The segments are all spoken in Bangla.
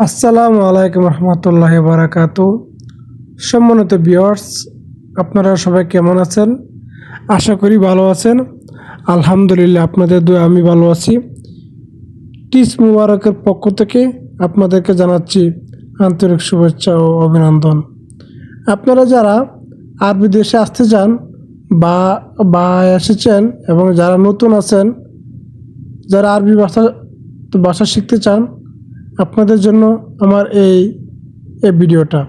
আসসালামু আলাইকুম রহমতুল্লাহি বারাকাতু। সম্মানিত ভিউয়ার্স, আপনারা সবাই কেমন আছেন? আশা করি ভালো আছেন। আলহামদুলিল্লাহ, আপনাদের দোয়া আমি ভালো আছি। টিস মুবারকের পক্ষ থেকে আপনাদেরকে জানাচ্ছি আন্তরিক শুভেচ্ছা ও অভিনন্দন। আপনারা যারা আরবি দেশে আসতে চান বা বা এসেছেন এবং যারা নতুন আছেন, যারা আরবি ভাষা শিখতে চান, আপনাদের জন্য আমার এই ভিডিওটা।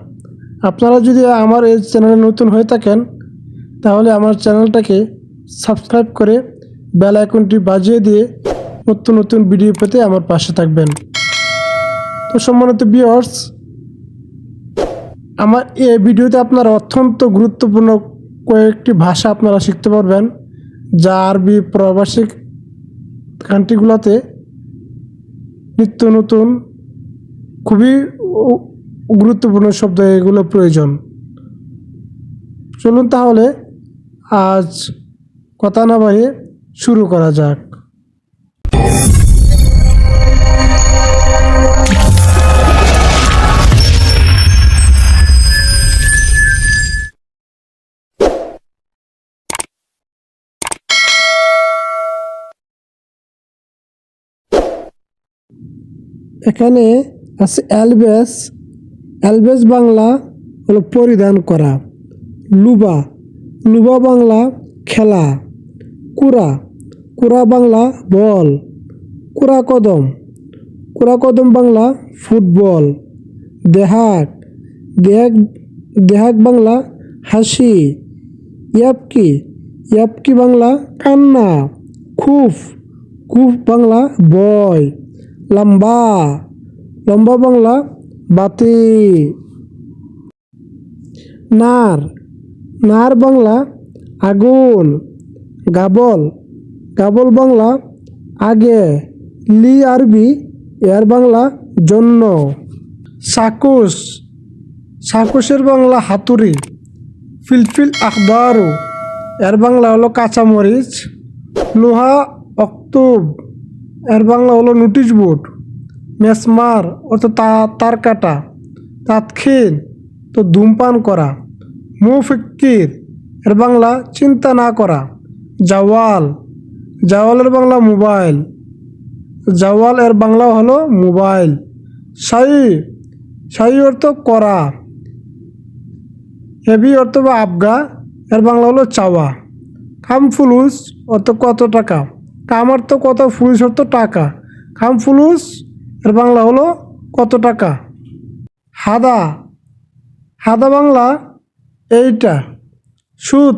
আপনারা যদি আমার এই চ্যানেলে নতুন হয়ে থাকেন, তাহলে আমার চ্যানেলটাকে সাবস্ক্রাইব করে বেল আইকনটি বাজিয়ে দিয়ে নতুন নতুন ভিডিও পেতে আমার পাশে থাকবেন। তো সম্মানিত ভিউয়ার্স, আমার এই ভিডিওতে আপনারা অত্যন্ত গুরুত্বপূর্ণ কয়েকটি ভাষা আপনারা শিখতে পারবেন, যা আরবি প্রবাসী কান্ট্রিগুলোতে নিত্য নতুন খুবই গুরুত্বপূর্ণ শব্দ, এগুলো প্রয়োজন। চলুন তাহলে আজ কথা না বাড়িয়ে শুরু করা যাক। এখানে আছে অ্যালবেস। অ্যালবেস বাংলা হলো পরিধান করা। লুবা, লুবা বাংলা খেলা। কুরা, কুরা বাংলা বল। কুরা কদম, কুরা কদম বাংলা ফুটবল। দেহাক, দেহাক, দেহাক বাংলা হাসি। ইয়াবকি, ইয়াবকি বাংলা কান্না। খুফ, খুফ বাংলা বয়। লম্বা, লম্বা বাংলা বাতি। নার, নার বাংলা আগুন। গাবল, গাবল বাংলা আগে। লি আরবি, এর বাংলা জন্য। সাকুস, সাকুসের বাংলা হাতুড়ি। ফিলফিল আখদারু, এর বাংলা হলো কাঁচামরিচ। লোহা অক্তুব, এর বাংলা হলো নোটিশ বোর্ড। মেসমার অর্থ তার কাটা। তাৎক্ষীন তো ধূমপান করা। মুফিক্কির, এর বাংলা চিন্তা না করা। জাওয়াল, জাওয়ালের বাংলা মোবাইল। জাওয়াল এর বাংলা হলো মোবাইল। শাই, শাই অর্থ করা। হেভি অর্থ বা আবগা, এর বাংলা হলো চাওয়া। কাম ফুলুস অর্থ কত টাকা। কাম অর্থ কত, ফুলুস অর্থ টাকা। কাম ফুলুস এর বাংলা হলো কত টাকা। হাদা, হাদা বাংলা এইটা। সুদ,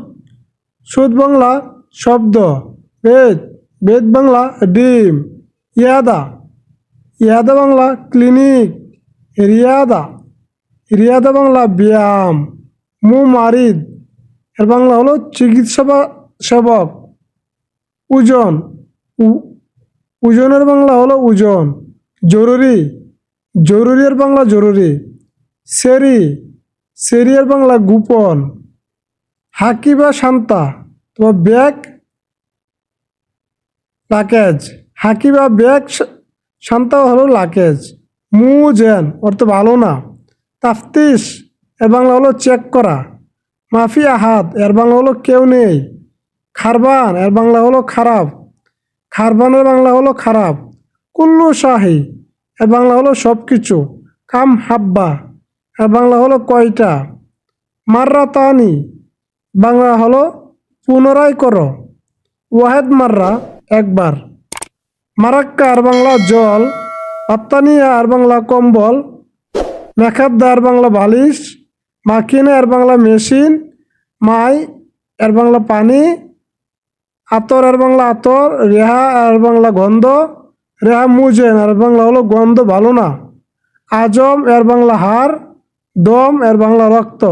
সুদ বাংলা শব্দ। বেদ, বেদ বাংলা ডিম। ইয়াদা, ইয়াদা বাংলা ক্লিনিক। রিয়াদা, রিয়াদা বাংলা ব্যায়াম। মারিদ, এর বাংলা হলো চিকিৎসা সেবক। ওজন, ওজনের বাংলা হলো ওজন। জরুরি, জরুরি এর বাংলা জরুরি। সেরি, সেরি এর বাংলা গোপন। হাকি বা শান্তা, তোমার ব্যাগ লাকেজ। হাকি বা ব্যাগ, শান্তা হলো লাকেজ। মুজেন অর্থ ভালো না। তাফতিস এর বাংলা হলো চেক করা। মাফি আহাদ, এর বাংলা হলো কেউ নেই। খারবান এর বাংলা হলো খারাপ। খারবানের বাংলা হলো খারাপ। কুল্লু শাহি, এর বাংলা হলো সব কিছু। কাম হাব্বা, এর বাংলা হলো কয়টা। মাররাতানি, বাংলা হলো পুনরায় করো। ওয়াহেদ মাররা, একবার। মারাক্কা আর বাংলা জল। আত্তানিয়া আর বাংলা কম্বল। মেখাদ্দা আর বাংলা বালিশ। মাকিনে আর বাংলা মেশিন। মাই এর বাংলা পানি। আতর আর বাংলা আতর। রেহা আর বাংলা গন্ধ। রেহা মুজেন আর বাংলা হলো গন্ধ ভালো না। আজম এর বাংলা হাড়। দম এর বাংলা রক্ত।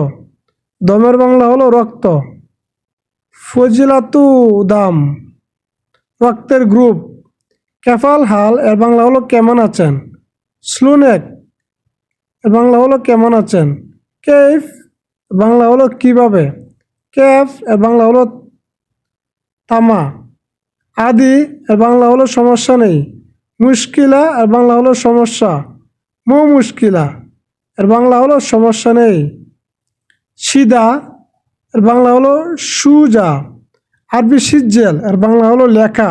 দমের বাংলা হলো রক্ত। ফজিলাতু দাম, রক্তের গ্রুপ। কেফাল হাল, এর বাংলা হলো কেমন আছেন। স্লুনেক, এর বাংলা হলো কেমন আছেন। কেফ, বাংলা হলো কিভাবে। কেফ এর বাংলা হলো তামা। আদি এর বাংলা হলো সমস্যা নেই। মুশকিলা এর বাংলা হলো সমস্যা। মুশকিলা এর বাংলা হলো সমস্যা নেই। সিদা এর বাংলা হলো সুজা। আরবি সিজ্জেল এর বাংলা হলো লেখা।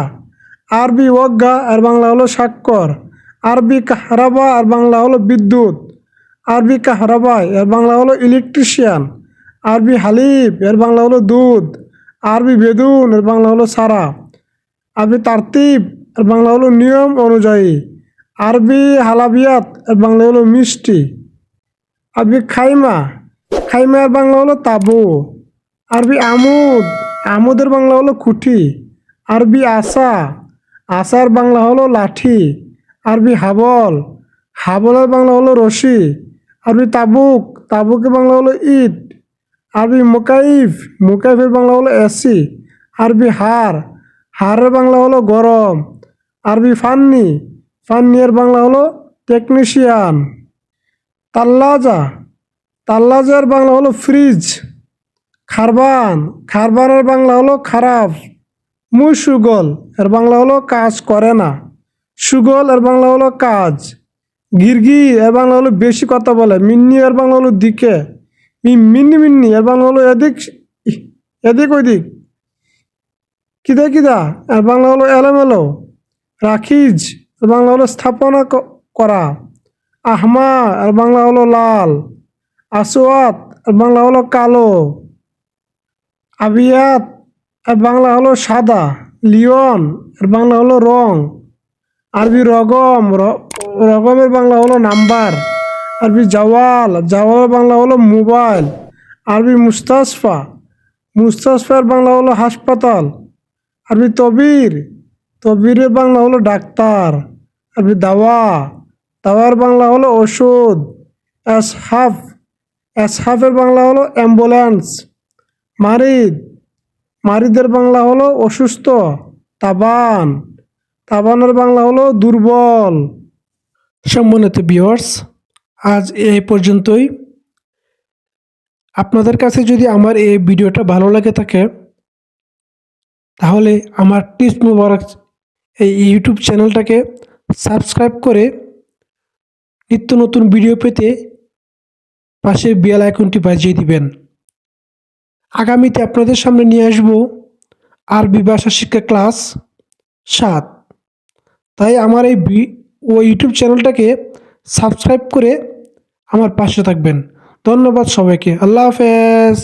আরবি ওয়াগ্গা এর বাংলা হলো স্বাক্ষর। আরবি কাহরাবা এর বাংলা হলো বিদ্যুৎ। আরবি কাহরাবাই এর বাংলা হলো ইলেকট্রিশিয়ান। আরবি হালিব এর বাংলা হলো দুধ। আরবি বেদুন এর বাংলা হলো সারা। আরবি তারতিব এর বাংলা হলো নিয়ম অনুযায়ী। আরবি হালাবিয়াত এর বাংলা হলো মিষ্টি। আরবি খাইমা, খাইমা এর বাংলা হলো তাবু। আরবি আমুদ, আমুদের বাংলা হলো খুঁটি। আরবি আসা, আসার বাংলা হলো লাঠি। আরবি হাবল, হাবলের বাংলা হলো রশি। আরবি তাবুক, তাবুকের বাংলা হলো ইট। আরবি মুকাইফ, মুকাইফের বাংলা হলো এসি। আরবি হার, হারের বাংলা হলো গরম। আরবি ফান্নি, ফান্নি এর বাংলা হলো টেকনিশিয়ান। তাল্লাজা, তাল্লাজার বাংলা হলো ফ্রিজ। খারবান, খারবানের বাংলা হলো খারাপ। সুগল এর বাংলা হলো কাজ করে না। সুগল এর বাংলা হলো কাজ। গিরগি এর বাংলা হলো বেশি কথা বলে। মিন্নি এর বাংলা হলো দিকে। মিন্নি মিন্নি এর বাংলা হলো এদিক এদিক ওইদিক। কিদা কিদা এর বাংলা হলো এলোমেলো। রাখিজ এর বাংলা হলো স্থাপনা করা। আহমা এর বাংলা হলো লাল। আসওয়াত এর বাংলা হলো কালো। আবিয়াত এর বাংলা হলো সাদা। লিওন এর বাংলা হলো রং। আরবি রগম, রগমের বাংলা হলো নাম্বার। আরবি জাওয়াল, জাওয়ালের বাংলা হলো মোবাইল। আরবি মুস্তাশফা, মুস্তাশফার বাংলা হলো হাসপাতাল। আরবি তবির, তবিরের বাংলা হলো ডাক্তার। আরবি দাওয়া, দাওয়ার বাংলা হলো ওষুধ। এসহাফ, এসহাফের বাংলা হলো অ্যাম্বুলেন্স। মারিদ, মারিদের বাংলা হলো অসুস্থ। তাবান, তাবানের বাংলা হলো দুর্বল। সম্মানিত ভিউয়ার্স, আজ এই পর্যন্তই। আপনাদের কাছে যদি আমার এই ভিডিওটা ভালো লাগে থাকে তাহলে আমার টিপস মুবারক এই ইউটিউব চ্যানেলটাকে সাবস্ক্রাইব করে নিত্য নতুন ভিডিও পেতে পাশে বেল আইকনটি বাজিয়ে দিবেন। আগামীতে আপনাদের সামনে নিয়ে আসব আরবি ভাষা শিক্ষা ক্লাস 7। তাই আমার এই ইউটিউব চ্যানেলটাকে সাবস্ক্রাইব করে আমার পাশে থাকবেন। ধন্যবাদ সবাইকে। আল্লাহ হাফেজ।